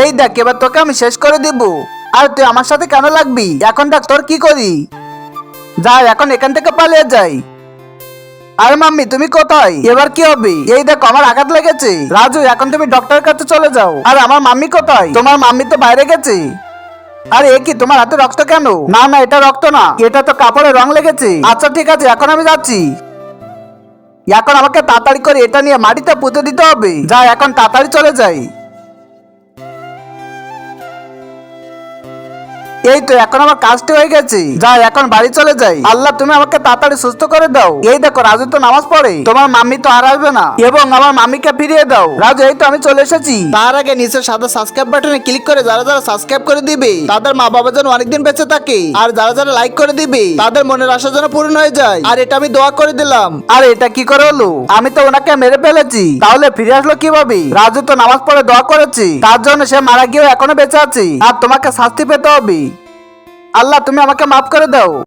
এই দেখ এবার তোকে আমি শেষ করে দিব। আর তুই আমার সাথে কেন লাগবি? এখন দেখ তোর কি করি। যাই এখন এখান থেকে পালিয়ে যাই। আরে মাম্মি তুমি কোথায়? এবার কি হবে? এই দেখো আমার আঘাত লেগেছে। রাজু এখন তুমি ডক্টরের কাছে চলে যাও। আর আমার মাম্মি কোথায়? তোমার মাম্মি তো বাইরে গেছে। আরে এ কি তোমার হাতে রক্ত কেন? না না এটা রক্ত না, এটা তো কাপড়ে রং লেগেছে। আচ্ছা ঠিক আছে এখন আমি যাচ্ছি। এখন আমাকে তাড়াতাড়ি করে এটা নিয়ে মাটিতে পুঁতে দিতে হবে। যা এখন তাড়াতাড়ি চলে যাই। এই তো এখন আমার কাজটি হয়ে গেছে। যা এখন বাড়ি চলে যাই। আল্লাহ তুমি আমাকে তাড়াতাড়ি সুস্থ করে দাও। এই দেখো রাজু তো নামাজ পড়ে, তোমার মাম্মি তো আর আসবে না, এবং আমার মাম্মিকে ফিরিয়ে দাও। রাজু এই তো আমি চলে এসেছি। তার আগে নিচে সাদা সাবস্ক্রাইব বাটনে ক্লিক করে যারা যারা সাবস্ক্রাইব করে দিবে তাদের মা বাবা যেন অনেকদিন বেঁচে থাকে, আর যারা যারা লাইক করে দিবে তাদের মনের আশা যেন পূরণ হয়ে যায়। আর এটা আমি দোয়া করে দিলাম। আর এটা কি করে হলো? আমি তো ওনাকে মেরে ফেলেছি, তাহলে ফিরে আসলো কিভাবে? রাজু তো নামাজ পড়ে দোয়া করেছি, তার জন্য সে মারা গিয়েও এখনো বেঁচে আছে। আর তোমাকে শাস্তি পেতে হবে। আল্লাহ তুমি আমাকে মাফ করে দাও।